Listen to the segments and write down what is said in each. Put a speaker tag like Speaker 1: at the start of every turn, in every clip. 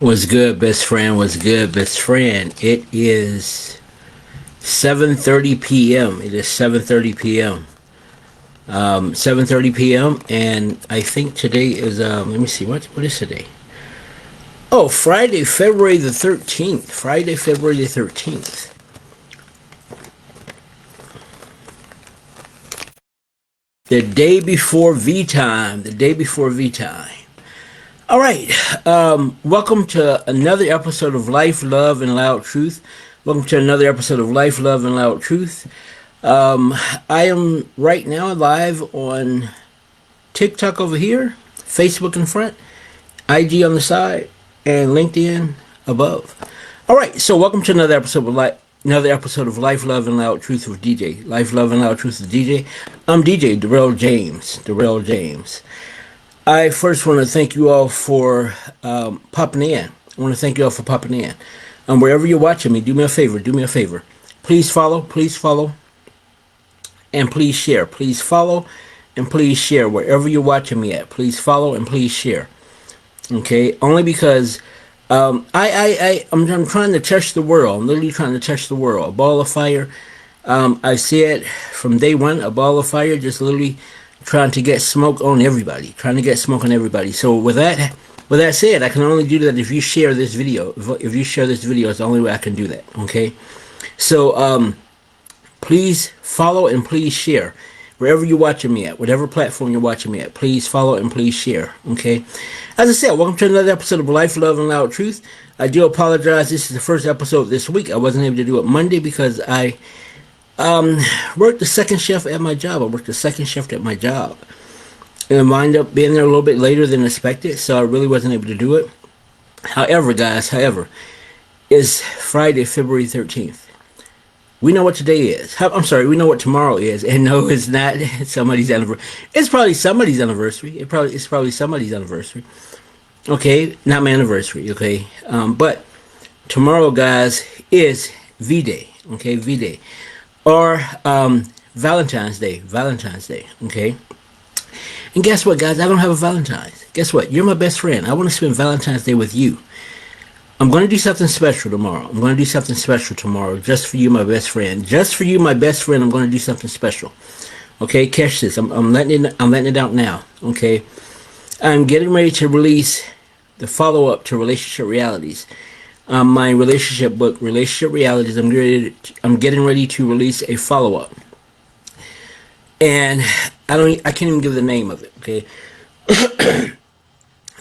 Speaker 1: What's good, best friend? What's good, best friend? It is 7:30 p.m. It is 7:30 p.m. 7:30 p.m. and I think today is let me see what is today? Oh, Friday, February the 13th. Friday, February the 13th. The day before V time. The day before V time. All right. Welcome to another episode of Life, Love, and Loud Truth. Welcome to another episode of Life, Love, and Loud Truth. I am right now live on TikTok over here, Facebook in front, IG on the side, and LinkedIn above. All right. So welcome to another episode of Life, Love, and Loud Truth with DJ. Life, Love, and Loud Truth with DJ. I'm DJ Darrell James. Darrell James. I first want to thank you all for popping in. I want to thank you all for popping in. Wherever you're watching me, do me a favor. Do me a favor. Please follow, and please share. Please follow, and please share. Wherever you're watching me at, please follow and please share. Okay? Only because I'm trying to touch the world. I'm literally trying to touch the world. A ball of fire. I see it from day one. A ball of fire just literally trying to get smoke on everybody, So with that said, I can only do that if you share this video. If you share this video, it's the only way I can do that. Okay, so please follow and please share wherever you're watching me at, whatever platform you're watching me at. Please follow and please share. Okay, as I said, welcome to another episode of Life, Love, and Loud Truth. I do apologize. This is the first episode this week. I wasn't able to do it Monday because I worked the second shift at my job. And wound up being there a little bit later than expected, so I really wasn't able to do it. However, guys, it's Friday, February 13th. We know what today is. I'm sorry, we know what tomorrow is. And no, it's not somebody's anniversary. It's probably somebody's anniversary. It's probably somebody's anniversary. Okay, not my anniversary, okay? But tomorrow, guys, is V-Day, okay? V-Day. Or Valentine's Day, okay? And guess what, guys? I don't have a Valentine's. Guess what? You're my best friend. I want to spend Valentine's Day with you. I'm going to do something special tomorrow. Just for you, my best friend. Just for you, my best friend, I'm going to do something special. Okay, catch this. I'm letting it out now. Okay, I'm getting ready to release the follow-up to Relationship Realities. My relationship book, Relationship Realities. I'm getting ready to release a follow-up, and I can't even give the name of it. Okay,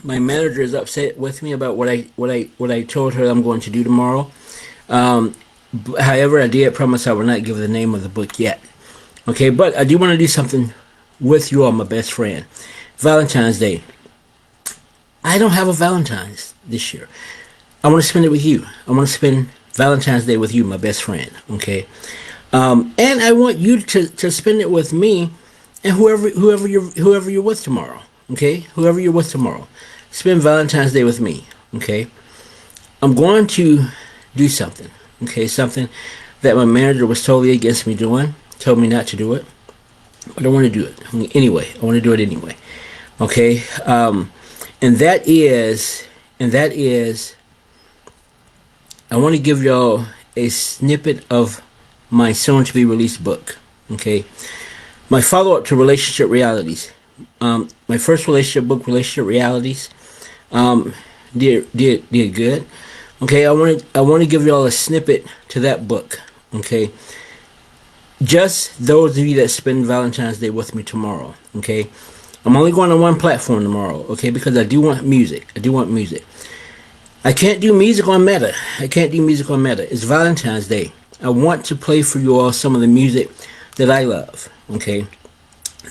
Speaker 1: my manager is upset with me about what I told her I'm going to do tomorrow. However, I did promise I will not give the name of the book yet. Okay, but I do want to do something with you all, my best friend. Valentine's Day. I don't have a Valentine's this year. I want to spend it with you. I want to spend Valentine's Day with you, my best friend. Okay, and I want you to spend it with me and whoever you're with tomorrow. Okay, whoever you're with tomorrow, spend Valentine's Day with me. Okay, I'm going to do something. Okay, something that my manager was totally against me doing. Told me not to do it, but I want to do it anyway. I want to do it anyway. Okay, and that is. I want to give y'all a snippet of my soon-to-be released book. Okay, my follow-up to Relationship Realities. My first relationship book, Relationship Realities, did good. Okay, I want to give y'all a snippet to that book. Okay, just those of you that spend Valentine's Day with me tomorrow. Okay, I'm only going on one platform tomorrow. Okay, because I do want music. I can't do music on Meta. It's Valentine's Day. I want to play for you all some of the music that I love. Okay,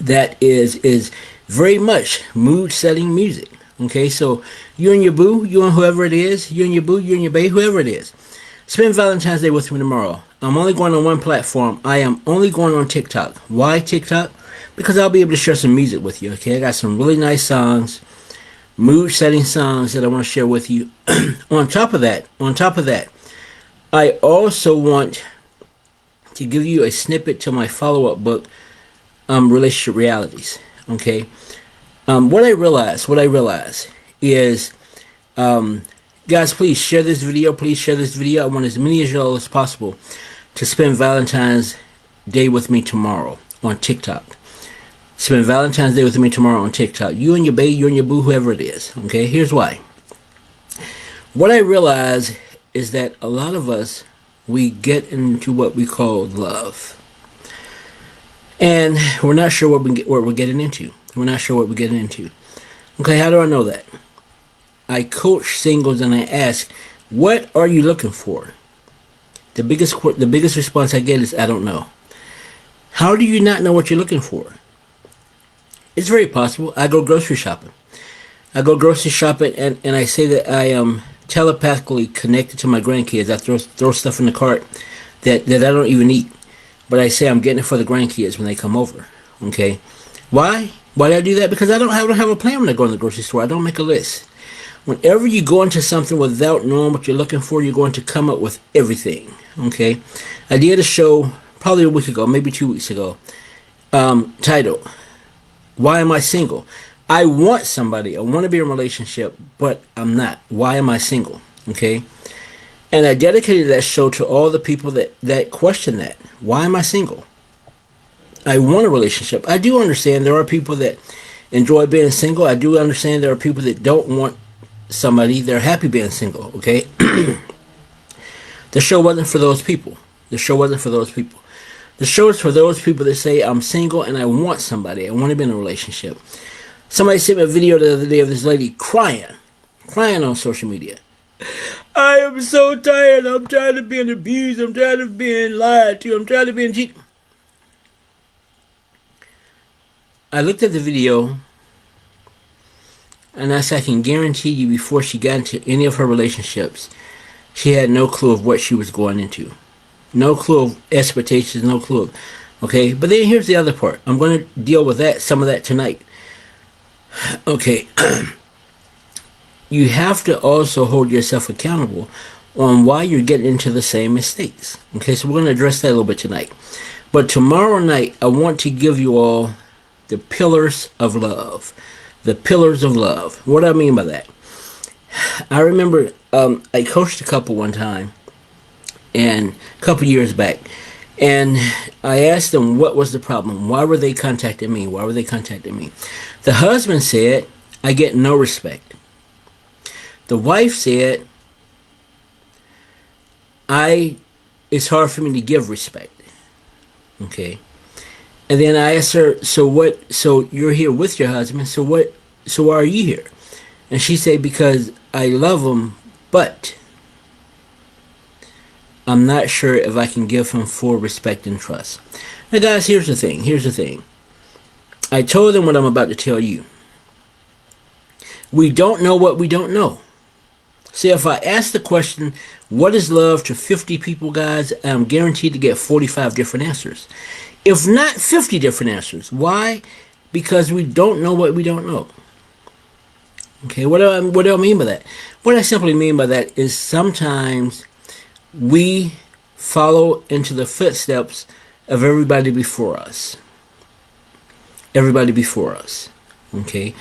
Speaker 1: that is very much mood setting music. Okay, so you and your boo, you and whoever it is, you and your boo, you and your bae, whoever it is, spend Valentine's Day with me tomorrow. I'm only going on one platform. I am only going on TikTok. Why TikTok? Because I'll be able to share some music with you. Okay, I got some really nice songs, mood setting songs that I want to share with you. On top of that, I also want to give you a snippet to my follow-up book, Relationship Realities. Okay, what I realize is Guys, please share this video. Please share this video. I want as many of y'all as possible to spend Valentine's Day with me tomorrow on TikTok. Spend Valentine's Day with me tomorrow on TikTok. You and your babe, you and your boo, whoever it is. Okay, here's why. What I realize is that a lot of us, we get into what we call love. And we're not sure what we're getting into. We're not sure what we're getting into. Okay, how do I know that? I coach singles and I ask, what are you looking for? The biggest response I get is, I don't know. How do you not know what you're looking for? It's very possible. I go grocery shopping. I go grocery shopping and I say that I am telepathically connected to my grandkids. I throw stuff in the cart that I don't even eat. But I say I'm getting it for the grandkids when they come over. Okay? Why? Why do I do that? Because I don't have a plan when I go in the grocery store. I don't make a list. Whenever you go into something without knowing what you're looking for, you're going to come up with everything. Okay? I did a show probably a week ago, maybe 2 weeks ago, titled, Why Am I Single? I want somebody. I want to be in a relationship, but I'm not. Why am I single? Okay? And I dedicated that show to all the people that question that. Why am I single? I want a relationship. I do understand there are people that enjoy being single. I do understand there are people that don't want somebody. They're happy being single, okay? The show wasn't for those people. The show wasn't for those people. The show is for those people that say, I'm single and I want somebody. I want to be in a relationship. Somebody sent me a video the other day of this lady crying on social media. I am so tired. I'm tired of being abused. I'm tired of being lied to. I'm tired of being cheated. I looked at the video and I said, I can guarantee you before she got into any of her relationships, she had no clue of what she was going into. No clue of expectations, no clue of, okay? But then here's the other part. I'm going to deal with some of that tonight. Okay. You have to also hold yourself accountable on why you're getting into the same mistakes. Okay, so we're going to address that a little bit tonight. But tomorrow night, I want to give you all the pillars of love. The pillars of love. What do I mean by that? I remember I coached a couple one time, and a couple years back, and I asked them what was the problem. Why were they contacting me? Why were they contacting me? The husband said, I get no respect. The wife said, it's hard for me to give respect. Okay. And then I asked her, so you're here with your husband, so why are you here? And she said, because I love him, but I'm not sure if I can give him full respect and trust. Now guys, here's the thing. I told them what I'm about to tell you. We don't know what we don't know. See, if I ask the question, what is love, to 50 people, guys, I'm guaranteed to get 45 different answers. If not 50 different answers. Why? Because we don't know what we don't know. Okay, what do I mean by that? What I simply mean by that is sometimes we follow into the footsteps of everybody before us. Everybody before us. Okay?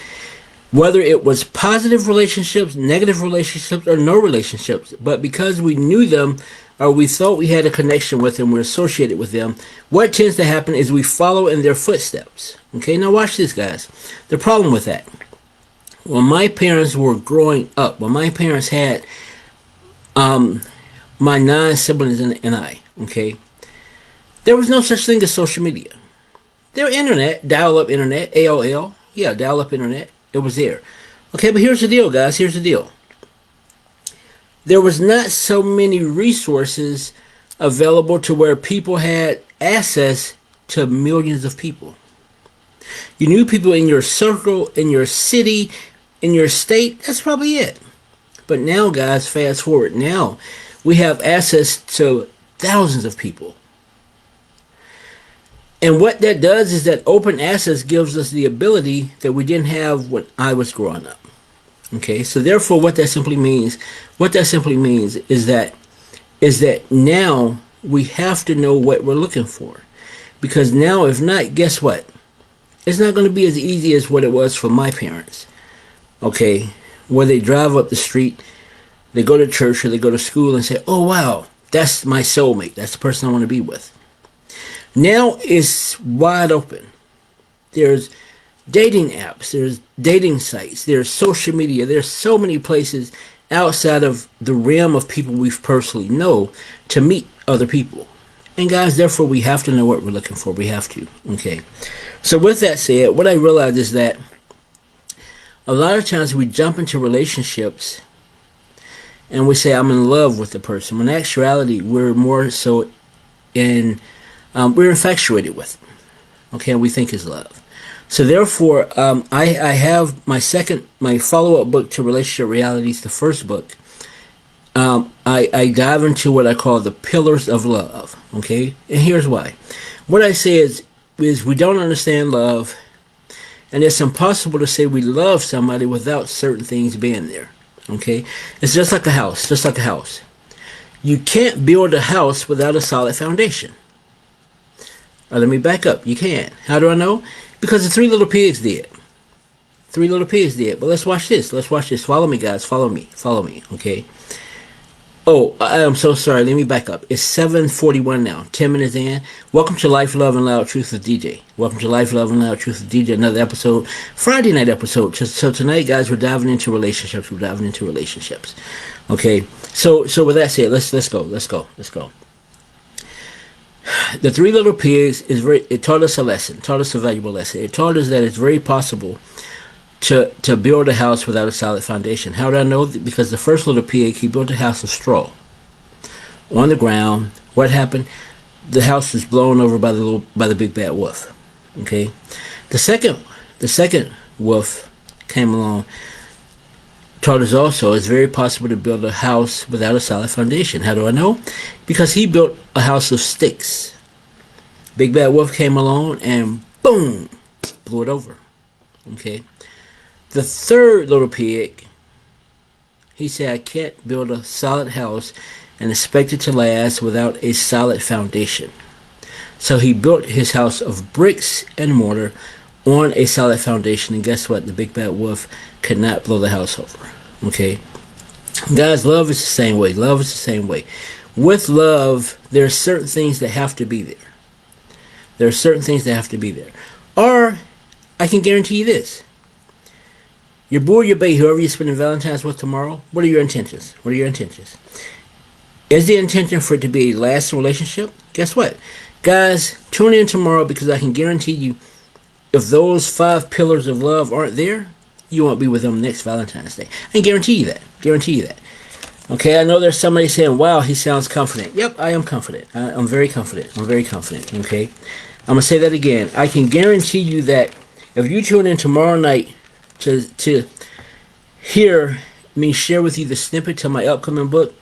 Speaker 1: Whether it was positive relationships, negative relationships, or no relationships. But because we knew them, or we thought we had a connection with them, we're associated with them, what tends to happen is we follow in their footsteps. Okay, now watch this, guys. The problem with that. When my parents were growing up, when my parents had my 9 siblings and I, okay, there was no such thing as social media. There was internet, dial-up internet, AOL, yeah, dial-up internet. It was there. Okay, but here's the deal, guys. Here's the deal. There was not so many resources available to where people had access to millions of people. You knew people in your circle, in your city, in your state. That's probably it. But now, guys, fast forward. Now, we have access to thousands of people. And what that does is that open access gives us the ability that we didn't have when I was growing up. Okay, so therefore what that simply means is that now we have to know what we're looking for. Because now, if not, guess what? It's not going to be as easy as what it was for my parents. Okay, where they drive up the street, they go to church or they go to school and say, oh wow, that's my soulmate. That's the person I want to be with. Now it's wide open. There's dating apps, there's dating sites, there's social media, there's so many places outside of the realm of people we personally know to meet other people. And guys, therefore we have to know what we're looking for. We have to. Okay. So with that said, what I realized is that a lot of times we jump into relationships and we say, I'm in love with the person. When in actuality, we're more so we're infatuated with them. Okay, and we think is love. So therefore, I have my follow-up book to Relationship Realities, the first book. I dive into what I call the pillars of love. Okay, and here's why. What I say is we don't understand love, and it's impossible to say we love somebody without certain things being there. Okay, it's just like a house. Just like a house, you can't build a house without a solid foundation. Let me back up. You can. How do I know? Because the Three Little Pigs did. Three Little Pigs did. But let's watch this. Let's watch this. Follow me, guys. Follow me. Follow me. Okay. Oh, I am so sorry. Let me back up. It's 7:41 now. 10 minutes in. Welcome to Life, Love, and Loud Truth with DJ. Welcome to Life, Love, and Loud Truth with DJ. Another episode. Friday night episode. So tonight, guys, we're diving into relationships. We're diving into relationships. Okay. So with that said, let's go. Let's go. Let's go. The Three Little Pigs it taught us a lesson, taught us a valuable lesson. It taught us that it's very possible to build a house without a solid foundation. How did I know? Because the first little pig, he built a house of straw on the ground. What happened? The house was blown over by the big bad wolf. Okay. The second wolf came along, taught us also it's very possible to build a house without a solid foundation. How do I know? Because he built a house of sticks. Big Bad Wolf came along and boom, blew it over. Okay. The third little pig, he said, I can't build a solid house and expect it to last without a solid foundation. So he built his house of bricks and mortar on a solid foundation, and guess what? The Big Bad Wolf could not blow the house over. Okay. Guys, love is the same way. Love is the same way. With love, there are certain things that have to be there. There are certain things that have to be there. Or, I can guarantee you this. Your boo or your bae, whoever you're spending Valentine's with tomorrow, what are your intentions? What are your intentions? Is the intention for it to be a lasting relationship? Guess what? Guys, tune in tomorrow because I can guarantee you, if those 5 pillars of love aren't there, you won't be with them next Valentine's Day. I can guarantee you that. Guarantee you that. Okay, I know there's somebody saying, wow, he sounds confident. Yep, I am confident. I'm very confident. I'm very confident. Okay? I'm going to say that again. I can guarantee you that if you tune in tomorrow night to hear me share with you the snippet to my upcoming book,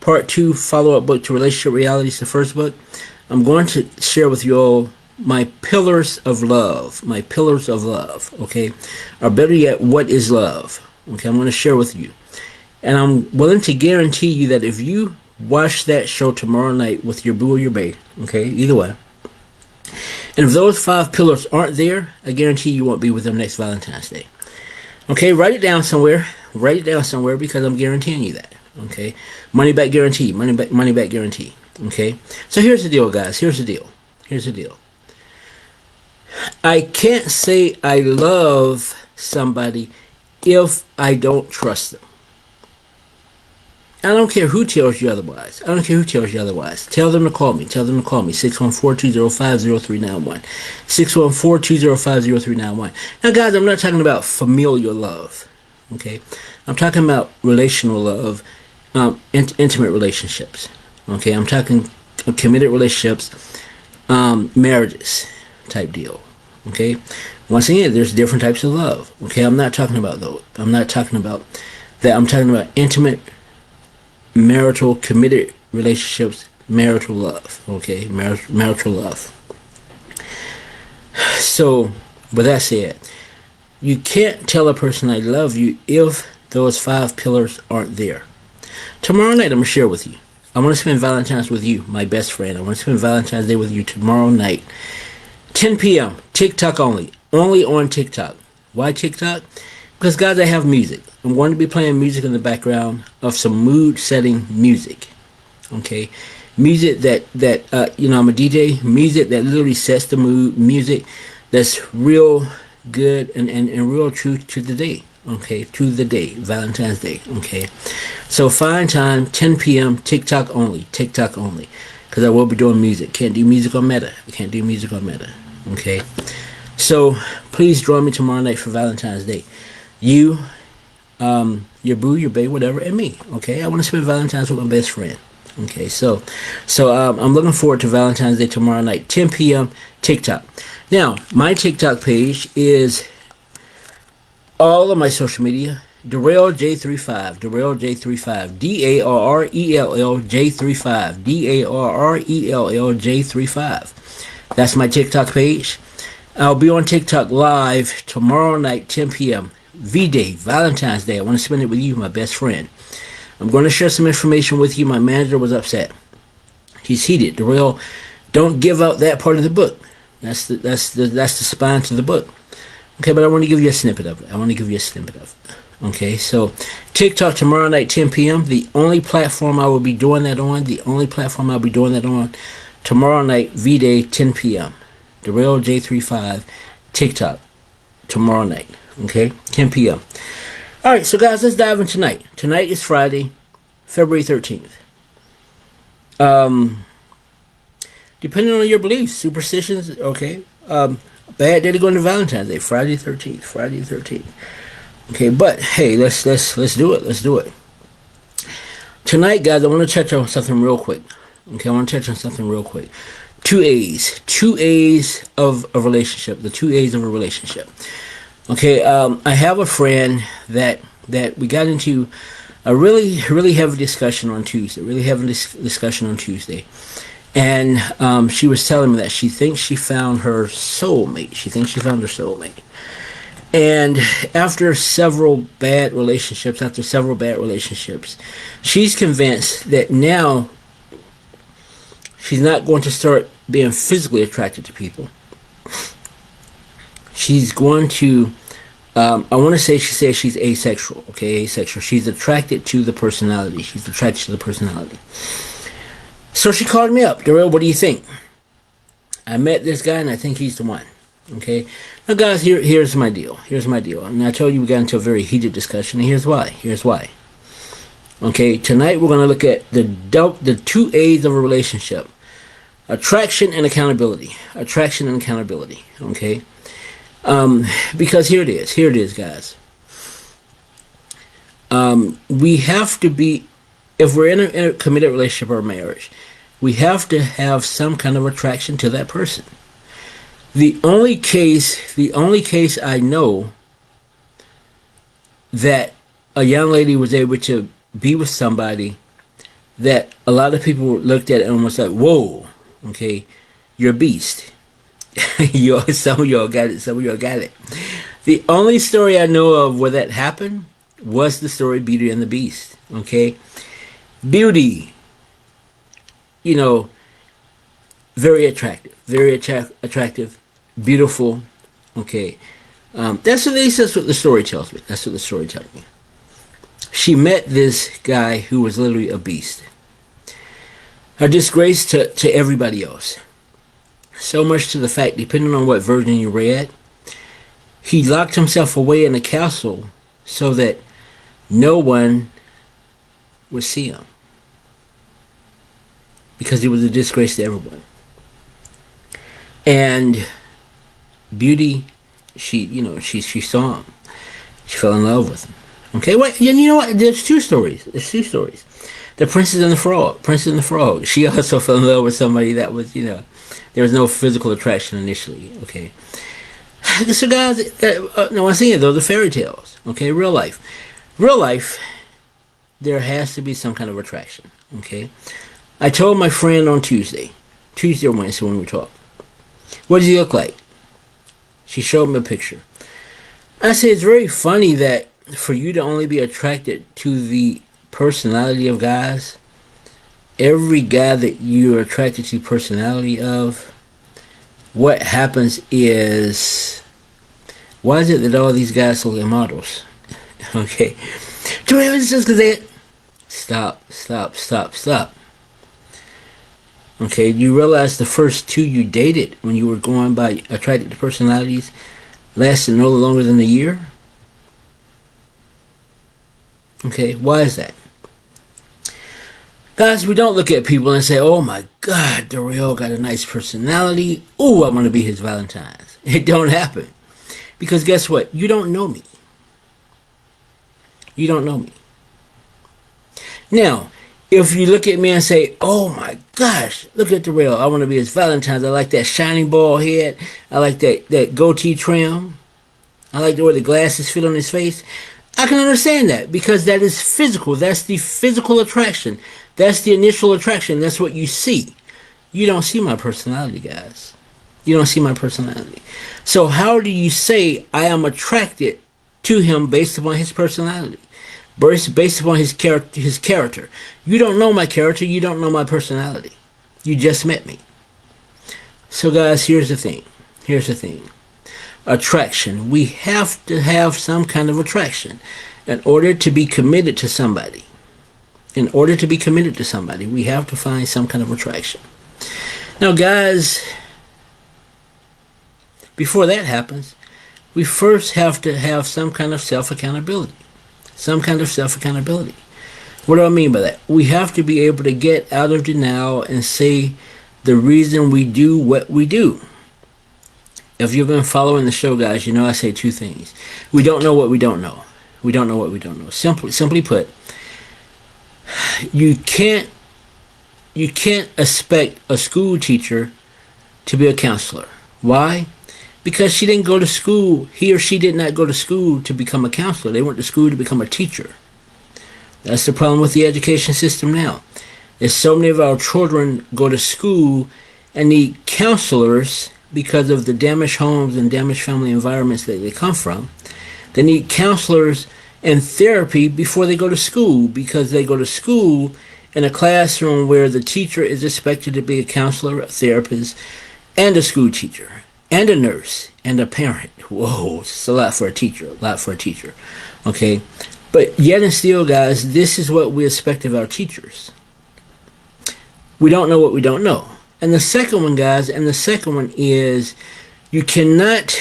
Speaker 1: Part 2, follow-up book to Relationship Realities, the first book, I'm going to share with you all my pillars of love. My pillars of love, okay? Or better yet, what is love? Okay, I'm going to share with you. And I'm willing to guarantee you that if you watch that show tomorrow night with your boo or your bae, okay, either way, and if those 5 pillars aren't there, I guarantee you won't be with them next Valentine's Day. Okay, write it down somewhere. Write it down somewhere because I'm guaranteeing you that. Okay, money back guarantee. Money back guarantee. Okay, so here's the deal, guys. Here's the deal. Here's the deal. I can't say I love somebody if I don't trust them. I don't care who tells you otherwise. I don't care who tells you otherwise. Tell them to call me. Tell them to call me. 614-205-0391. 614-205-0391. Now, guys, I'm not talking about familial love. Okay? I'm talking about relational love, intimate relationships. Okay? I'm talking committed relationships, marriages type deal. Okay? Once again, there's different types of love. Okay? I'm not talking about those. I'm not talking about that. I'm talking about intimate marital committed relationships, marital love. Okay, marital love. So with that said, you can't tell a person I love you if those 5 pillars aren't there. Tomorrow night I'm gonna share with you. I want to spend Valentine's with you, my best friend. I want to spend Valentine's Day with you tomorrow night, 10 p.m. TikTok only on TikTok. Why TikTok? Because, guys, I have music. I'm going to be playing music in the background of some mood setting music. Okay, music that I'm a DJ. Music that literally sets the mood. Music that's real good and real true to the day. Okay, to the day, Valentine's Day. Okay, so find time, 10 p.m. TikTok only. TikTok only, because I will be doing music. Can't do music on Meta. I can't do music on Meta. Okay, so please join me tomorrow night for Valentine's Day. You, your boo, your babe, whatever, and me. Okay, I want to spend Valentine's with my best friend. Okay, so I'm looking forward to Valentine's Day tomorrow night, 10 p.m. TikTok. Now, my TikTok page is all of my social media. Darrell J35, Darrell J35, Darrell J35, Darrell J35. That's my TikTok page. I'll be on TikTok live tomorrow night, 10 p.m. V-Day, Valentine's Day. I want to spend it with you, my best friend. I'm going to share some information with you. My manager was upset. He's heated. Darrell, don't give out that part of the book. That's the spine to the book. Okay, but I want to give you a snippet of it. Okay, so TikTok tomorrow night, 10 p.m. The only platform I will be doing that on. Tomorrow night, V-Day, 10 p.m. Darrell J35, TikTok, tomorrow night. Okay, 10 p.m. All right, so guys, let's dive in tonight. Tonight is Friday, February 13th. Depending on your beliefs, superstitions, okay. Bad day to go into Valentine's Day, Friday 13th. Okay, but hey, let's do it. Tonight, guys, I want to touch on something real quick. Two A's of a relationship. The two A's of a relationship. Okay, I have a friend that we got into a really heavy discussion on Tuesday. And she was telling me that she thinks she found her soulmate. And after several bad relationships, she's convinced that now she's not going to start being physically attracted to people. She's going to, I want to say, she says she's asexual, okay, asexual. She's attracted to the personality. So she called me up. Darrell, what do you think? I met this guy and I think he's the one. Okay. Now, guys, here's my deal. And I told you we got into a very heated discussion, and here's why. Okay. Tonight we're going to look at the two A's of a relationship: attraction and accountability. Okay. Because here it is, guys. We have to be, if we're in a committed relationship or marriage, we have to have some kind of attraction to that person. The only case I know that a young lady was able to be with somebody that a lot of people looked at and was like, whoa, okay, you're a beast. Some of y'all got it. The only story I know of where that happened was the story Beauty and the Beast. Okay, Beauty, very attractive, beautiful. Okay, that's what the story tells me. She met this guy who was literally a beast, a disgrace to everybody else. So much to the fact, depending on what version you read, he locked himself away in a castle so that no one would see him, because he was a disgrace to everyone. And Beauty, she saw him. She fell in love with him. Okay, well, you know what? There's two stories. The Princess and the Frog. She also fell in love with somebody that was, there was no physical attraction initially. Okay. So guys, no, I'm saying those are fairy tales. Okay, real life, there has to be some kind of attraction. Okay. I told my friend on Tuesday or Wednesday when we talked, what does he look like? She showed me a picture. I said, it's very funny that for you to only be attracted to the personality of guys, every guy that you're attracted to personality of, what happens is, why is it that all these guys look like models? Okay. Terrell, it's just because they... Stop. Okay, you realize the first two you dated when you were going by attracted to personalities lasted no longer than a year? Okay, why is that? Guys, we don't look at people and say, oh my God, Darrell got a nice personality. Ooh, I want to be his Valentine's. It don't happen. Because guess what? You don't know me. You don't know me. Now, if you look at me and say, oh my gosh, look at Darrell. I want to be his Valentine's. I like that shining bald head. I like that goatee trim. I like the way the glasses fit on his face. I can understand that because that is physical. That's the physical attraction. That's the initial attraction. That's what you see. You don't see my personality, guys. You don't see my personality. So how do you say I am attracted to him based upon his personality? Based upon his character. You don't know my character. You don't know my personality. You just met me. So guys, here's the thing. Attraction. We have to have some kind of attraction in order to be committed to somebody. In order to be committed to somebody, we have to find some kind of attraction. Now, guys, before that happens, we first have to have some kind of self-accountability. What do I mean by that? We have to be able to get out of denial and say the reason we do what we do. If you've been following the show, guys, you know I say two things. We don't know what we don't know. We don't know what we don't know. Simply put, you can't expect a school teacher to be a counselor. Why? Because she didn't go to school. He or she did not go to school to become a counselor. They went to school to become a teacher. That's the problem with the education system now. There's so many of our children go to school and need counselors because of the damaged homes and damaged family environments that they come from. They need counselors and therapy before they go to school, because they go to school in a classroom where the teacher is expected to be a counselor, a therapist, and a school teacher, and a nurse, and a parent. Whoa, it's a lot for a teacher, okay? But yet and still, guys, this is what we expect of our teachers. We don't know what we don't know. And the second one, guys, is you cannot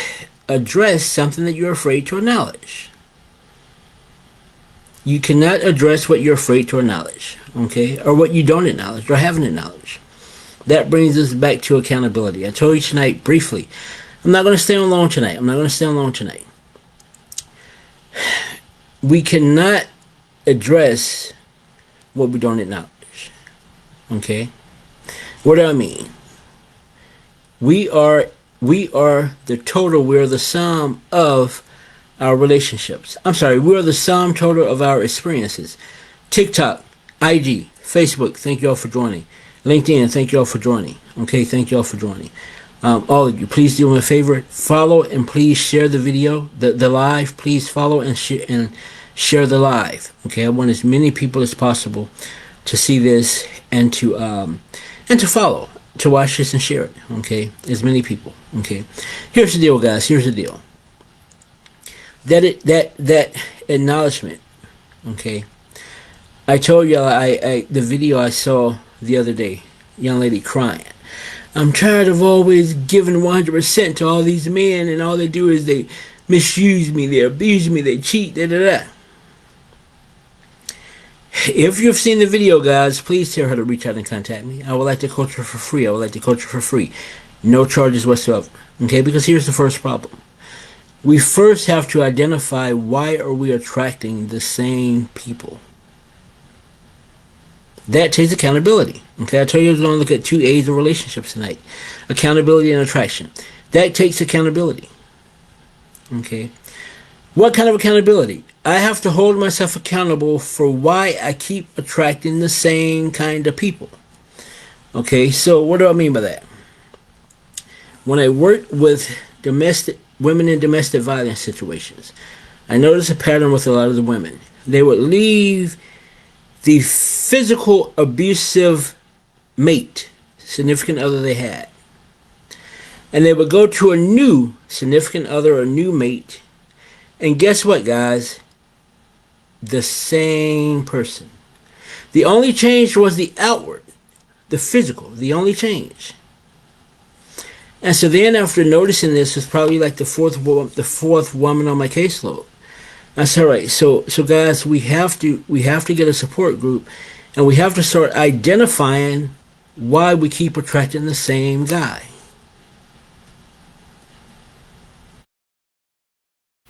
Speaker 1: address something that you're afraid to acknowledge. You cannot address what you're afraid to acknowledge, okay? Or what you don't acknowledge or haven't acknowledged. That brings us back to accountability. I told you tonight briefly. I'm not going to stay on long tonight. We cannot address what we don't acknowledge, okay? What do I mean? We are the total. We're the sum of our relationships. We are the sum total of our experiences. TikTok, IG, Facebook, thank you all for joining. LinkedIn, thank you all for joining. Okay, thank you all for joining. All of you, please do me a favor. Follow and please share the video, the live. Please follow and share the live. Okay, I want as many people as possible to see this and to follow, to watch this and share it. Okay, as many people. Okay, here's the deal, guys. Here's the deal. That acknowledgement. Okay, I told you the video I saw the other day, young lady crying. I'm tired of always giving 100% to all these men, and all they do is they misuse me, they abuse me, they cheat, da. If you've seen the video, guys, please tell her to reach out and contact me. I would like to coach her for free. No charges whatsoever. Okay, because here's the first problem. We first have to identify why are we attracting the same people. That takes accountability. Okay, I told you I was going to look at 2 A's of relationships tonight. Accountability and attraction. That takes accountability. Okay. What kind of accountability? I have to hold myself accountable for why I keep attracting the same kind of people. Okay, so what do I mean by that? When I work with women in domestic violence situations, I notice a pattern with a lot of the women. They would leave the physical abusive mate, significant other they had, and they would go to a new significant other or new mate, and guess what, guys? the same person. The only change was the outward, the physical, the only change. And so then after noticing this, it's probably like the fourth woman on my caseload. I said, all right, so guys, we have to get a support group, and we have to start identifying why we keep attracting the same guy.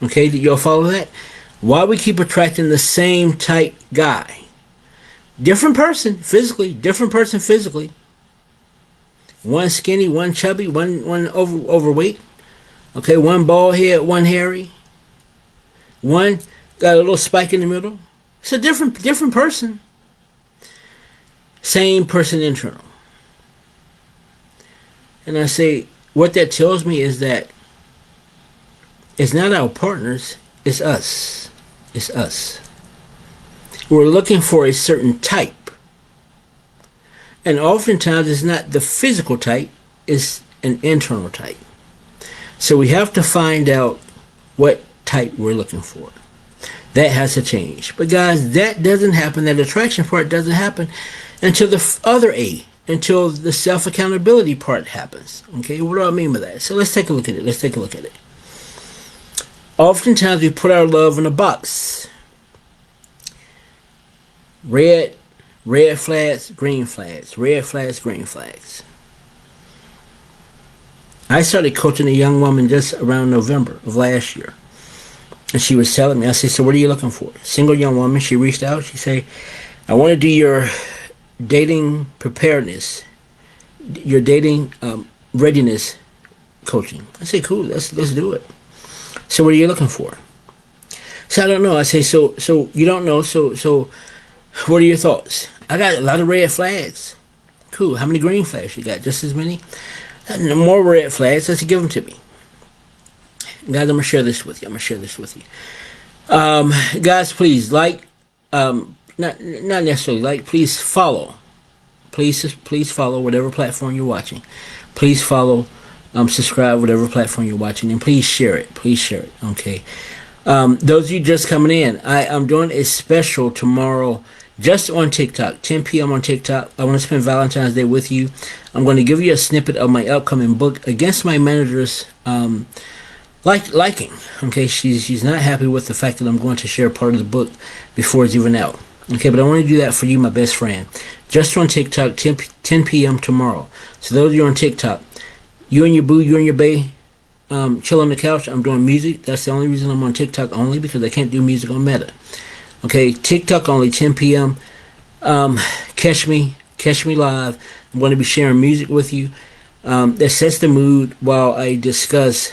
Speaker 1: Okay, did y'all follow that? Why we keep attracting the same type guy. Different person physically, One skinny, one chubby, one overweight. Okay, one bald head, one hairy. One got a little spike in the middle. It's a different person. Same person internal. And I say, what that tells me is that it's not our partners, it's us. It's us. We're looking for a certain type. And oftentimes it's not the physical type, it's an internal type. So we have to find out what type we're looking for. That has to change. But guys, that doesn't happen. That attraction part doesn't happen until the other A, until the self-accountability part happens. Okay, what do I mean by that? So let's take a look at it. Oftentimes we put our love in a box. Red flags, green flags. Red flags, green flags. I started coaching a young woman just around November of last year. And she was telling me, I said, so what are you looking for? Single young woman. She reached out. She said, I want to do your dating preparedness, your dating readiness coaching. I said, cool, let's do it. So what are you looking for? So I don't know. I say, so you don't know. So what are your thoughts? I got a lot of red flags. Cool. How many green flags you got? Just as many? More red flags. Let's give them to me. Guys, I'm going to share this with you. Guys, please like, not necessarily like, please follow. Please follow whatever platform you're watching. Please follow, subscribe whatever platform you're watching, and please share it. Okay. Those of you just coming in, I'm doing a special tomorrow just on TikTok, 10 p.m. on TikTok. I want to spend Valentine's Day with you. I'm going to give you a snippet of my upcoming book, Against My Manager's liking. Okay, she's not happy with the fact that I'm going to share part of the book before it's even out. Okay, but I want to do that for you, my best friend. Just on TikTok, 10 p.m. tomorrow. So those of you on TikTok, you and your boo, you and your bae, chill on the couch. I'm doing music. That's the only reason I'm on TikTok only, because I can't do music on Meta. Okay, TikTok only, 10 p.m. Catch me live. I'm going to be sharing music with you that sets the mood while I discuss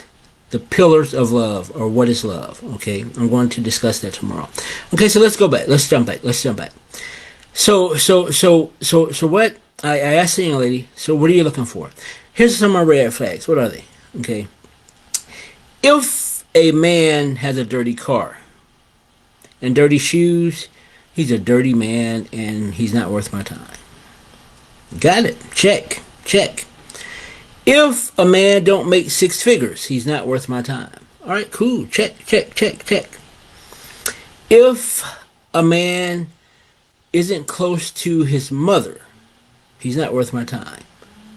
Speaker 1: the pillars of love, or what is love. Okay, I'm going to discuss that tomorrow. Okay, so let's go back. Let's jump back. So what? I asked the young lady, so what are you looking for? Here's some of my red flags. What are they? Okay. If a man has a dirty car and dirty shoes, he's a dirty man and he's not worth my time. Got it. Check. If a man don't make six figures, he's not worth my time. All right, cool. Check. If a man isn't close to his mother, he's not worth my time.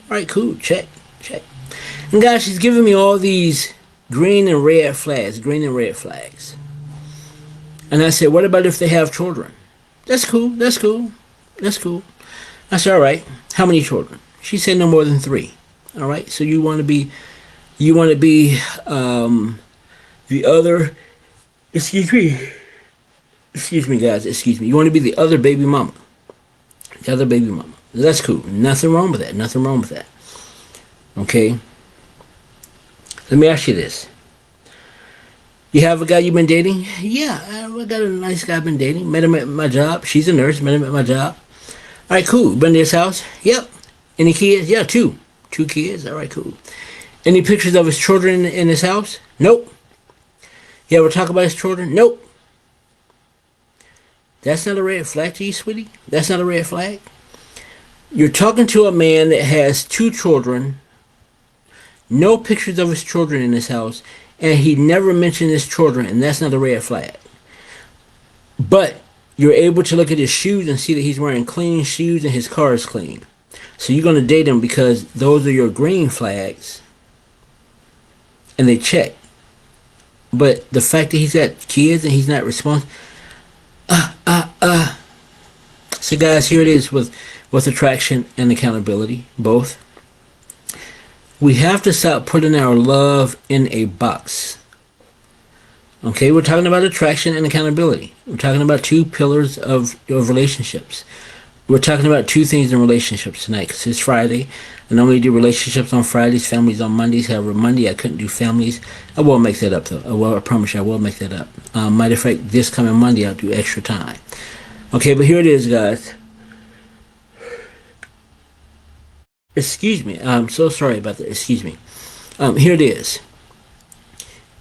Speaker 1: All right, cool. Check. And guys, she's giving me all these green and red flags. And I said, what about if they have children? That's cool. I said, all right, how many children? She said no more than 3. All right, so you want to be the other, excuse me guys, you want to be the other baby mama. That's cool. Nothing wrong with that. Okay. Let me ask you this. You have a guy you've been dating? Yeah, I got a nice guy I've been dating. Met him at my job. She's a nurse. Met him at my job. All right, cool. Been to his house? Yep. Any kids? Yeah, 2. 2 kids? All right, cool. Any pictures of his children in his house? Nope. You ever talk about his children? Nope. That's not a red flag to you, sweetie? That's not a red flag? You're talking to a man that has 2 children, no pictures of his children in his house, and he never mentioned his children, and that's not a red flag. But you're able to look at his shoes and see that he's wearing clean shoes and his car is clean. So you're going to date him because those are your green flags and they check. But the fact that he's got kids and he's not responsible. So guys, here it is with attraction and accountability, both. We have to stop putting our love in a box. Okay, we're talking about attraction and accountability. We're talking about two pillars of relationships. We're talking about two things in relationships tonight because it's Friday. I normally do relationships on Fridays, families on Mondays. However, Monday I couldn't do families. I will make that up though. I promise you I will make that up. Matter of fact, this coming Monday I'll do extra time. Okay, but here it is, guys. Excuse me. I'm so sorry about that. Excuse me. Here it is.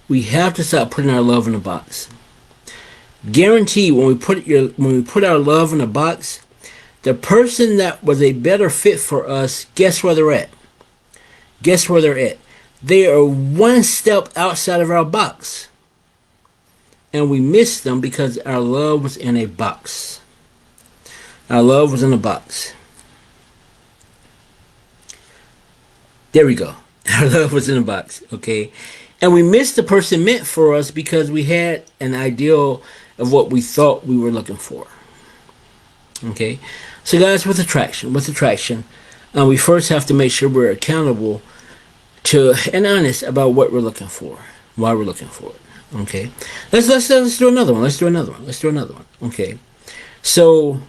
Speaker 1: We have to stop putting our love in a box. Guarantee when we put our love in a box, the person that was a better fit for us, guess where they're at? Guess where they're at? They are one step outside of our box. And we miss them because our love was in a box. Our love was in a box. There we go. Our love was in a box, okay? And we missed the person meant for us because we had an ideal of what we thought we were looking for. Okay? So guys, with attraction, we first have to make sure we're accountable to and honest about what we're looking for, why we're looking for it. Okay? Let's do another one. Let's do another one. Okay? So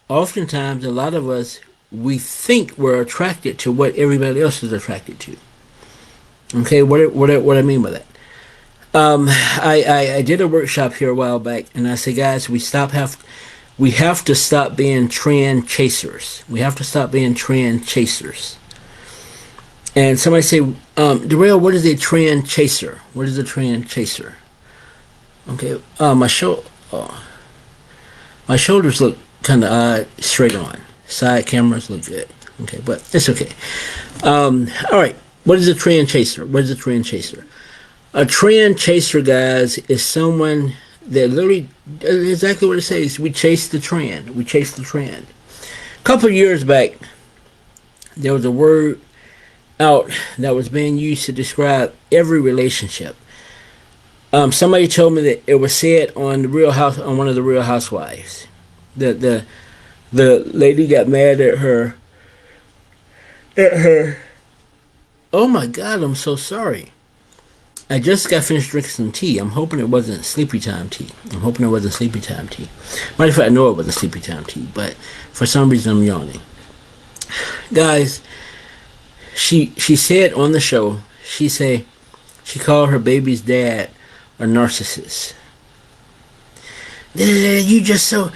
Speaker 1: oftentimes a lot of us, we think we're attracted to what everybody else is attracted to. Okay, what I mean by that? I did a workshop here a while back, and I said, guys, we have to stop being trend chasers. We have to stop being trend chasers. And somebody say, Darrell, what is a trend chaser? What is a trend chaser? Okay, my shoulders look kind of odd, straight on. Side cameras look good. Okay, but it's okay. All right. What is a trend chaser? A trend chaser, guys, is someone that literally exactly what it says. We chase the trend. A couple of years back, there was a word out that was being used to describe every relationship. Somebody told me that it was said on one of the Real Housewives. The lady got mad at her. Oh my God, I'm so sorry. I just got finished drinking some tea. I'm hoping it wasn't sleepy time tea. Matter of fact, I know it wasn't sleepy time tea, but for some reason I'm yawning. Guys, she said on the show, she called her baby's dad a narcissist. You're such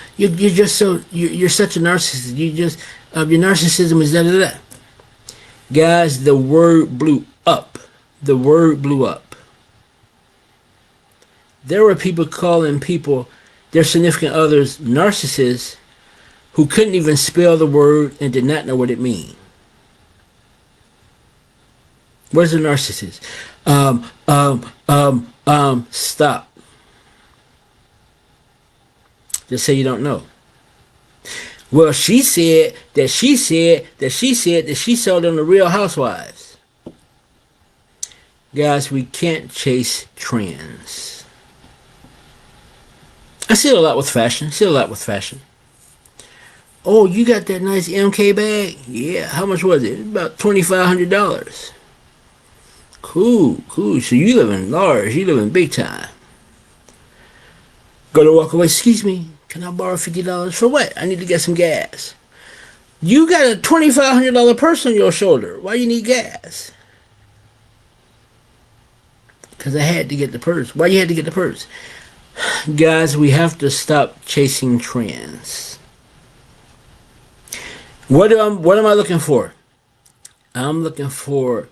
Speaker 1: a narcissist. Your narcissism is da. Guys, the word blew up. There were people calling people, their significant others, narcissists who couldn't even spell the word and did not know what it means. What is a narcissist? Stop. Just say you don't know. Well, she said that she saw it on the Real Housewives. Guys, we can't chase trends. I see it a lot with fashion. Oh, you got that nice MK bag? Yeah, how much was it? About $2,500. Cool. So you live in large, you live in big time. Gonna walk away, excuse me, can I borrow $50 for what? I need to get some gas. You got a $2,500 purse on your shoulder. Why you need gas? Because I had to get the purse. Why you had to get the purse? Guys, we have to stop chasing trends. What am I looking for? I'm looking for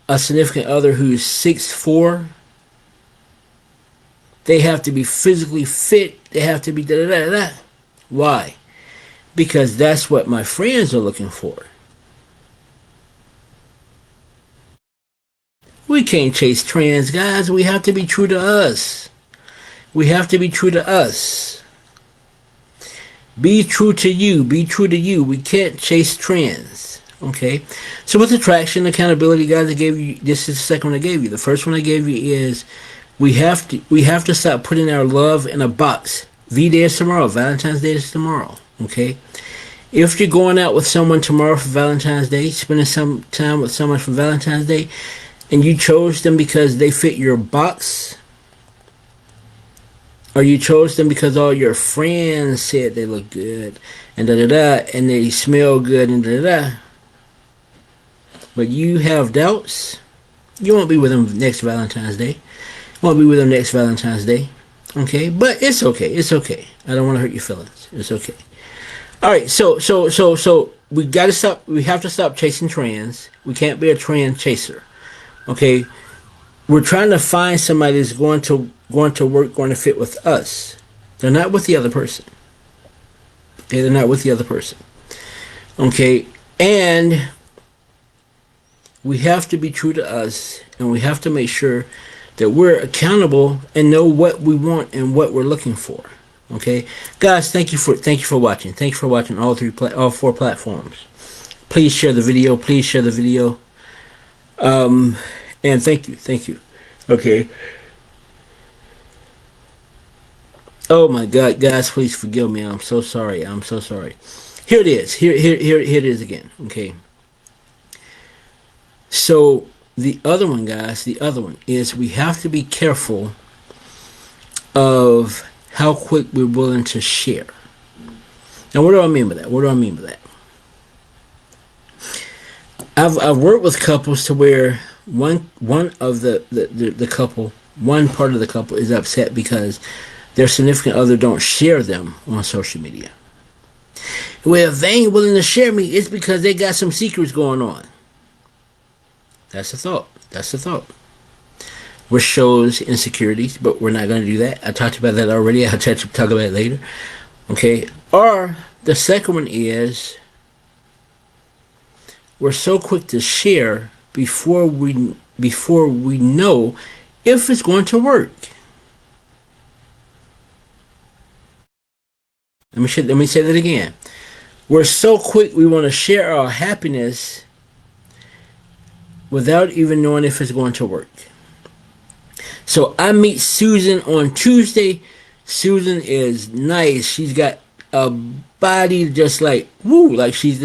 Speaker 1: a significant other who's 6'4". They have to be physically fit. They have to be da-da-da-da. Why? Because that's what my friends are looking for. We can't chase trends, guys. We have to be true to us. We have to be true to us. Be true to you. Be true to you. We can't chase trends. Okay? So with attraction, accountability, guys, I gave you, this is the second one I gave you. The first one I gave you is we have to stop putting our love in a box. V-Day is tomorrow. Valentine's Day is tomorrow. Okay? If you're going out with someone tomorrow for Valentine's Day, spending some time with someone for Valentine's Day, and you chose them because they fit your box, or you chose them because all your friends said they look good, and da-da-da, and they smell good, and da-da-da, but you have doubts, you won't be with them next Valentine's Day. You won't be with them next Valentine's Day. Okay? But it's okay. It's okay. I don't want to hurt your feelings. It's okay. All right, so we gotta stop. We have to stop chasing trends. We can't be a trend chaser. Okay, we're trying to find somebody that's going to work, going to fit with us. They're not with the other person. Okay, they're not with the other person. Okay, and we have to be true to us, and we have to make sure that we're accountable and know what we want and what we're looking for. Okay, guys, thank you for watching. Thank you for watching all four platforms. Please share the video. Please share the video. And thank you. Okay. Oh my God, guys, please forgive me. I'm so sorry. I'm so sorry. Here it is. Here it is again. Okay. So the other one, guys, the other one is we have to be careful of how quick we're willing to share. Now, what do I mean by that? What do I mean by that? I've worked with couples to where one of the couple, one part of the couple is upset because their significant other don't share them on social media. Well, if they ain't willing to share me, it's because they got some secrets going on. That's the thought. That's the thought. Which shows insecurities, but we're not going to do that. I talked about that already. I'll talk about it later. Okay. Or the second one is we're so quick to share before we know if it's going to work. Let me say that again. We're so quick we want to share our happiness without even knowing if it's going to work. So I meet Susan on Tuesday. Susan is nice. She's got a body just like woo, like she's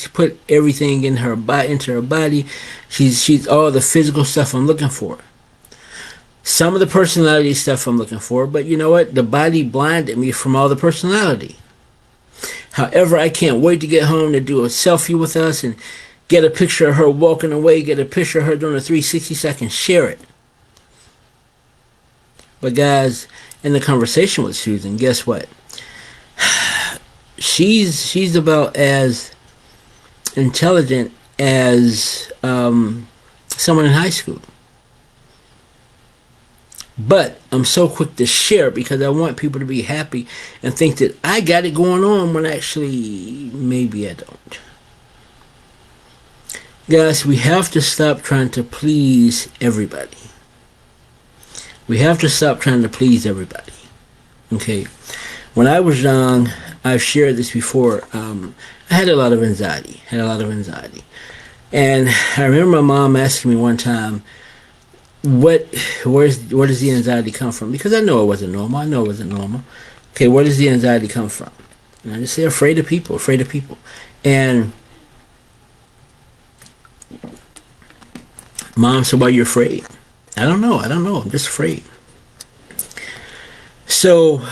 Speaker 1: put everything in her into her body. She's all the physical stuff I'm looking for. Some of the personality stuff I'm looking for, but you know what? The body blinded me from all the personality. However, I can't wait to get home to do a selfie with us and get a picture of her walking away, get a picture of her doing a 360 so I can share it. But guys, in the conversation with Susan, guess what? She's about as intelligent as someone in high school. But I'm so quick to share because I want people to be happy and think that I got it going on when actually maybe I don't. Guys, we have to stop trying to please everybody. We have to stop trying to please everybody. Okay. When I was young, I've shared this before. I had a lot of anxiety. And I remember my mom asking me one time, where does the anxiety come from? Because I know it wasn't normal. Okay, where does the anxiety come from? And I just say afraid of people. And Mom said, why are you afraid? I don't know. I'm just afraid. So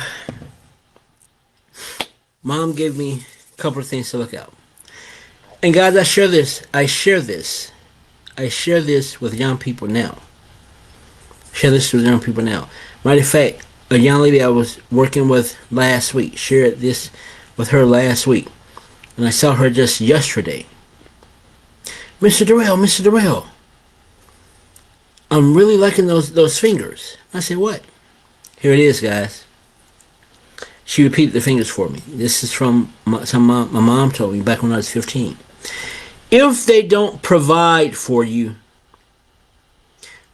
Speaker 1: Mom gave me a couple of things to look out. And guys, I share this with young people now. Matter of fact, a young lady I was working with last week, shared this with her last week. And I saw her just yesterday. Mr. Darrell, I'm really liking those fingers. I said, what? Here it is, guys. She repeated the fingers for me. This is from my mom told me back when I was 15. If they don't provide for you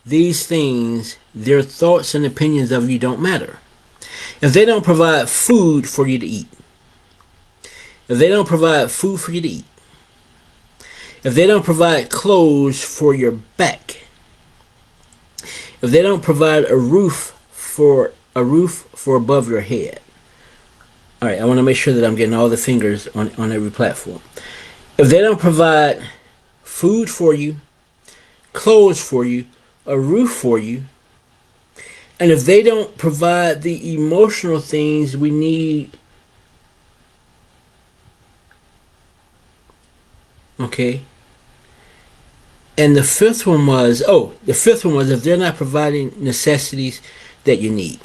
Speaker 1: these things, their thoughts and opinions of you don't matter. If they don't provide food for you to eat, if they don't provide food for you to eat, if they don't provide clothes for your back, if they don't provide a roof for above your head. All right, I want to make sure that I'm getting all the fingers on every platform. If they don't provide food for you, clothes for you, a roof for you, and if they don't provide the emotional things we need, okay. And the fifth one was if they're not providing necessities that you need.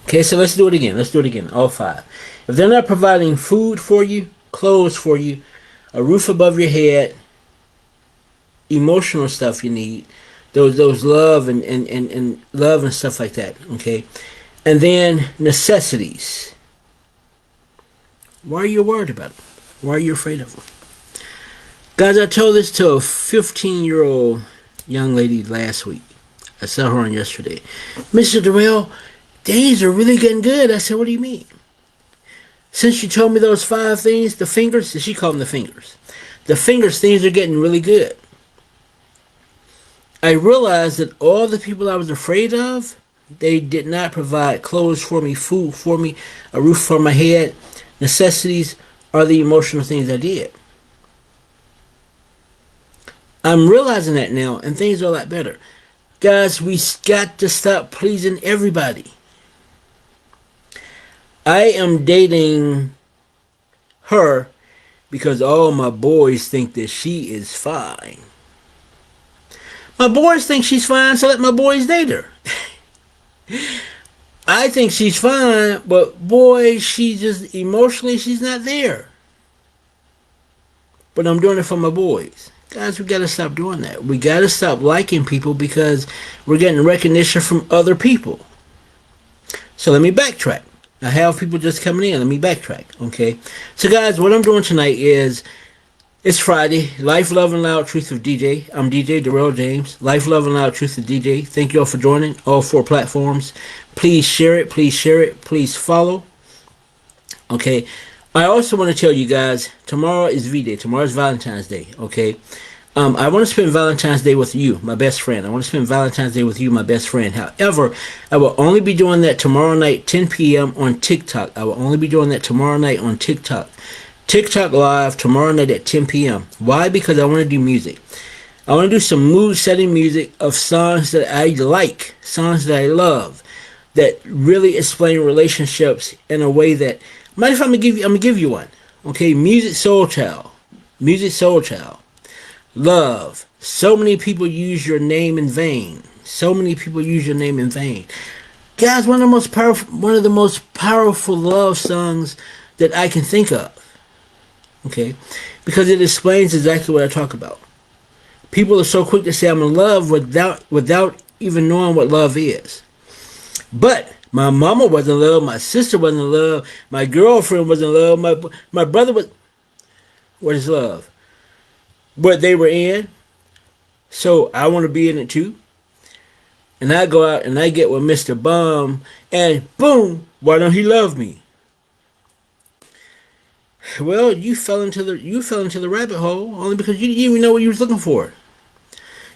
Speaker 1: Okay, so let's do it again. Let's do it again. All five. If they're not providing food for you, clothes for you, a roof above your head, emotional stuff you need, those love and love and stuff like that. Okay, and then necessities. Why are you worried about them? Why are you afraid of them? Guys, I told this to a 15-year-old young lady last week. I saw her on yesterday. Mr. Darrell, days are really getting good. I said, what do you mean? Since you told me those 5 things, the fingers, she called them the fingers. The fingers, things are getting really good. I realized that all the people I was afraid of, they did not provide clothes for me, food for me, a roof for my head, necessities, or the emotional things I did. I'm realizing that now, and things are a lot better. Guys, we got to stop pleasing everybody. I am dating her because all my boys think that she is fine. My boys think she's fine, so let my boys date her. I think she's fine, but boy, she just emotionally, she's not there. But I'm doing it for my boys. Guys, we got to stop doing that. We got to stop liking people because we're getting recognition from other people. So let me backtrack. I have people just coming in. Let me backtrack, okay? So guys, what I'm doing tonight is, it's Friday. Life, Love, and Loud Truth of DJ. I'm DJ Darrell James. Life, Love, and Loud Truth of DJ. Thank you all for joining all 4 platforms. Please share it. Please share it. Please follow. Okay. I also want to tell you guys, tomorrow is V-Day. Tomorrow is Valentine's Day, okay? I want to spend Valentine's Day with you, my best friend. I want to spend Valentine's Day with you, my best friend. However, I will only be doing that tomorrow night, 10 p.m. on TikTok. I will only be doing that tomorrow night on TikTok. TikTok Live tomorrow night at 10 p.m. Why? Because I want to do music. I want to do some mood-setting music of songs that I like, songs that I love, that really explain relationships in a way that... Mind if I'm gonna give you one, okay? Musiq Soulchild, Musiq Soulchild, love. So many people use your name in vain. So many people use your name in vain. Guys, one of the most powerful love songs that I can think of, okay? Because it explains exactly what I talk about. People are so quick to say I'm in love without even knowing what love is. But my mama wasn't in love. My sister wasn't in love. My girlfriend wasn't in love. My brother was... What is love? What they were in. So I want to be in it too. And I go out and I get with Mr. Bum. And boom, why don't he love me? Well, you fell into the rabbit hole only because you didn't even know what you was looking for.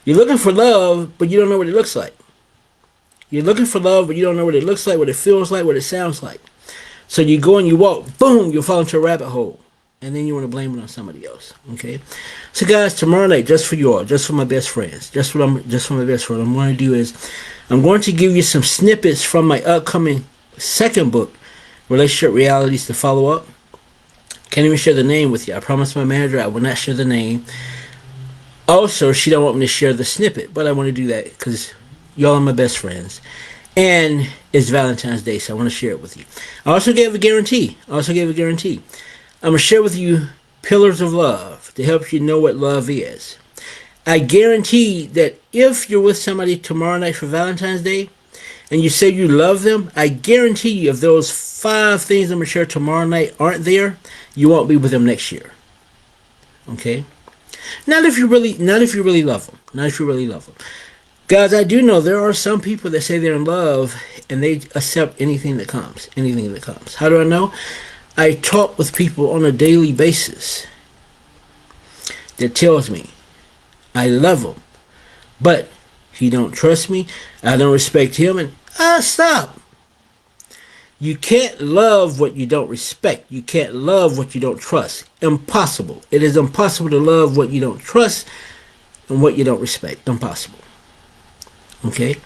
Speaker 1: You're looking for love, but you don't know what it looks like. You're looking for love, but you don't know what it looks like, what it feels like, what it sounds like. So you go and you walk, boom, you fall into a rabbit hole. And then you want to blame it on somebody else. Okay? So guys, tomorrow night, just for you all, just for my best friends, just for my best friend, what I'm going to do is I'm going to give you some snippets from my upcoming second book, Relationship Realities, to follow up. Can't even share the name with you. I promised my manager I will not share the name. Also, she don't want me to share the snippet, but I want to do that because y'all are my best friends. And it's Valentine's Day, so I want to share it with you. I also gave a guarantee. I'm going to share with you pillars of love to help you know what love is. I guarantee that if you're with somebody tomorrow night for Valentine's Day and you say you love them, I guarantee you if those 5 things I'm going to share tomorrow night aren't there, you won't be with them next year. Okay? Not if you really love them. Guys, I do know there are some people that say they're in love and they accept anything that comes. Anything that comes. How do I know? I talk with people on a daily basis that tells me I love him, but he don't trust me. I don't respect him, and stop. You can't love what you don't respect. You can't love what you don't trust. Impossible. It is impossible to love what you don't trust and what you don't respect. Impossible. Okay?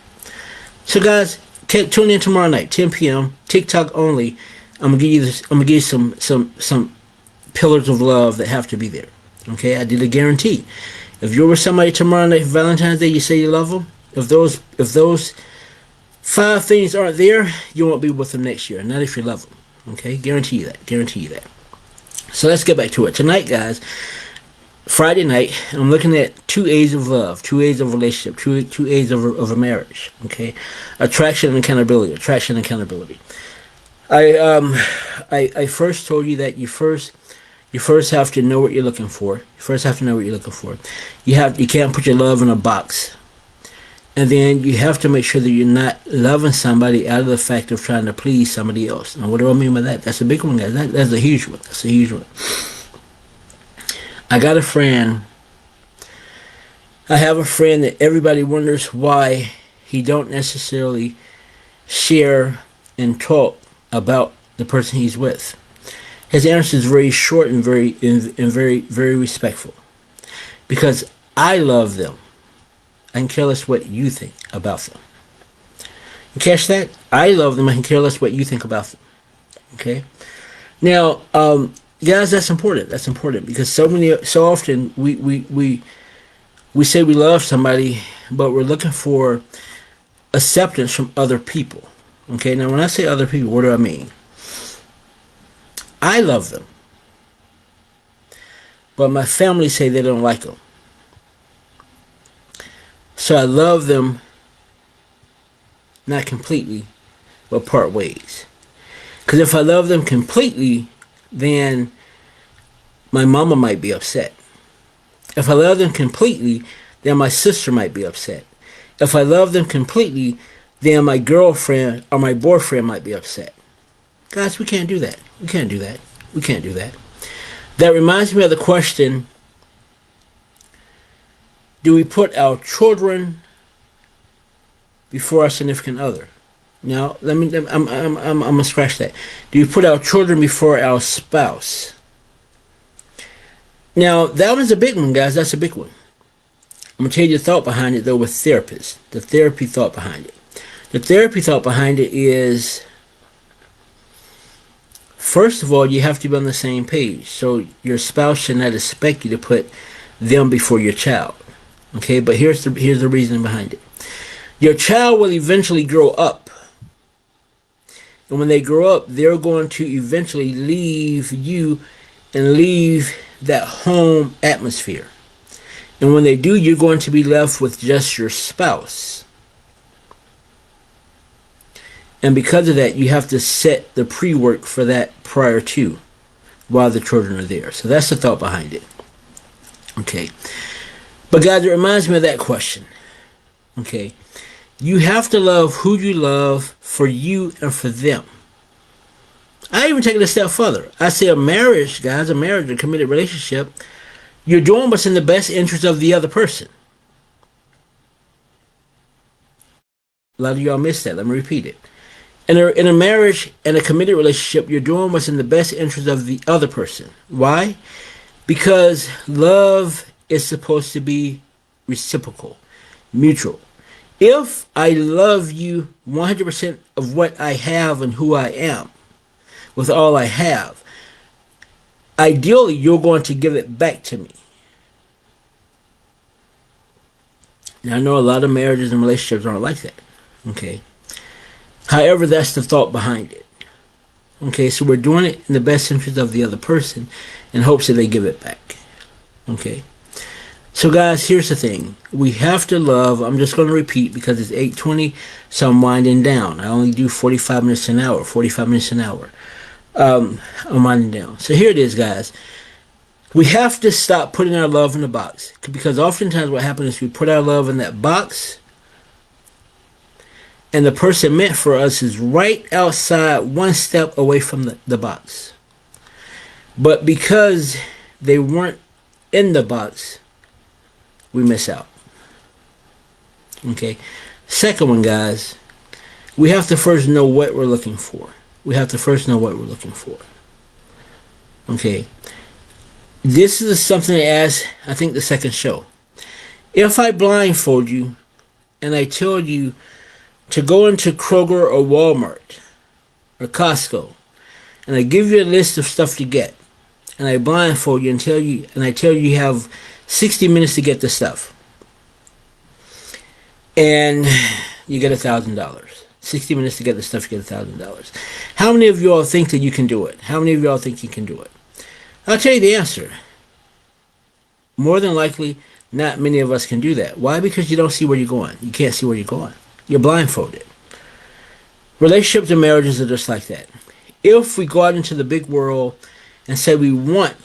Speaker 1: So guys, tune in tomorrow night, 10 p.m. TikTok only. I'm gonna give you this. I'm gonna give you some pillars of love that have to be there. Okay? I did a guarantee. If you're with somebody tomorrow night for Valentine's Day, you say you love them. If those 5 things aren't there, you won't be with them next year. Not if you love them. Okay? Guarantee you that. Guarantee you that. So let's get back to it. Tonight, guys, Friday night, I'm looking at 2 A's of love, 2 A's of relationship, two A's of a marriage. Okay? Attraction and accountability. Attraction and accountability. I first told you that you first have to know what you're looking for. You first have to know what you're looking for. You can't put your love in a box. And then you have to make sure that you're not loving somebody out of the fact of trying to please somebody else. Now, what do I mean by that? That's a big one, guys. That's a huge one. That's a huge one. I got a friend. I have a friend that everybody wonders why he don't necessarily share and talk about the person he's with. His answer is very short and very respectful. Because I love them. I can care less what you think about them. You catch that? I love them. I can care less what you think about them. Okay? Now, guys, that's important. That's important because so often we say we love somebody, but we're looking for acceptance from other people. Okay? Now, when I say other people, what do I mean? I love them, but my family say they don't like them. So I love them, not completely, but part ways. Because if I love them completely, then my mama might be upset. If I love them completely, then my sister might be upset. If I love them completely, then my girlfriend or my boyfriend might be upset. Guys, we can't do that. We can't do that. We can't do that. That reminds me of the question, do we put our children before our significant other? Now, I'm gonna scratch that. Do we put our children before our spouse? Now, that one's a big one, guys. That's a big one. I'm gonna tell you the thought behind it, though, with therapists. The therapy thought behind it. The therapy thought behind it is, first of all, you have to be on the same page. So your spouse should not expect you to put them before your child. Okay, but here's the reason behind it. Your child will eventually grow up. And when they grow up, they're going to eventually leave you and leave that home atmosphere. And when they do, you're going to be left with just your spouse. And because of that, you have to set the pre-work for that prior to, while the children are there. So that's the thought behind it. Okay. But guys, it reminds me of that question. Okay. You have to love who you love for you and for them. I even take it a step further. I say a marriage, guys, a committed relationship, you're doing what's in the best interest of the other person. A lot of y'all missed that. Let me repeat it. In a marriage and a committed relationship, you're doing what's in the best interest of the other person. Why? Because love is supposed to be reciprocal, mutual. If I love you 100% of what I have and who I am, with all I have, ideally you're going to give it back to me. Now, I know a lot of marriages and relationships aren't like that. Okay. However, that's the thought behind it. Okay, so we're doing it in the best interest of the other person in hopes that they give it back. Okay. So guys, here's the thing. We have to love. I'm just going to repeat because it's 8:20, so I'm winding down. I only do 45 minutes an hour. 45 minutes an hour. I'm winding down. So here it is, guys. We have to stop putting our love in a box. Because oftentimes what happens is we put our love in that box and the person meant for us is right outside, one step away from the box. But because they weren't in the box, we miss out. Okay. Second one, guys, we have to first know what we're looking for. We have to first know what we're looking for. Okay. This is something I asked, I think, the second show. If I blindfold you and I tell you to go into Kroger or Walmart or Costco, and I give you a list of stuff to get, and I blindfold you and I tell you you have 60 minutes to get the stuff, and you get $1,000. 60 minutes to get the stuff, you get $1,000. How many of you all think that you can do it? How many of you all think you can do it? I'll tell you the answer. More than likely, not many of us can do that. Why? Because you don't see where you're going. You can't see where you're going. You're blindfolded. Relationships and marriages are just like that. If we go out into the big world and say we want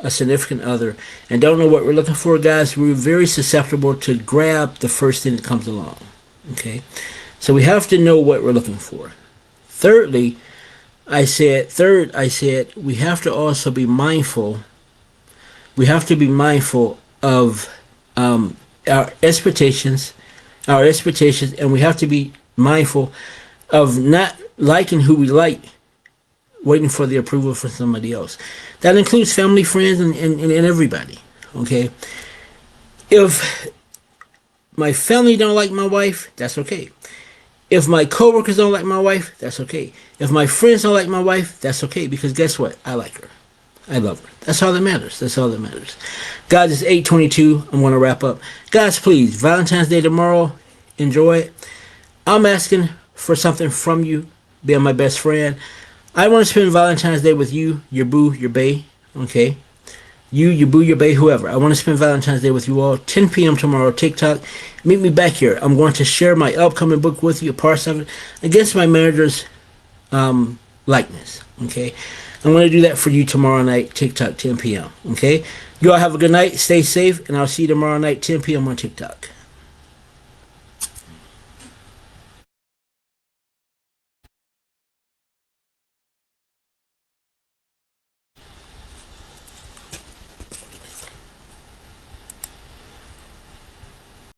Speaker 1: a significant other and don't know what we're looking for, guys, we're very susceptible to grab the first thing that comes along. Okay? So we have to know what we're looking for. Third, I said we have to also be mindful. We have to be mindful of our expectations, and we have to be mindful of not liking who we like, waiting for the approval from somebody else. That includes family, friends, and everybody. Okay? If my family don't like my wife, that's okay. If my coworkers don't like my wife, that's okay. If my friends don't like my wife, that's okay, because guess what? I like her. I love her. That's all that matters. That's all that matters. Guys, it's 8:22. I'm going to wrap up. Guys, please, Valentine's Day tomorrow. Enjoy it. I'm asking for something from you, being my best friend. I want to spend Valentine's Day with you, your boo, your bae. Okay? You, your boo, your bae, whoever. I want to spend Valentine's Day with you all. 10 p.m. tomorrow, TikTok. Meet me back here. I'm going to share my upcoming book with you, parts of it, against my manager's likeness. Okay? I'm going to do that for you tomorrow night, TikTok, 10 p.m. Okay? You all have a good night. Stay safe, and I'll see you tomorrow night, 10 p.m. on TikTok.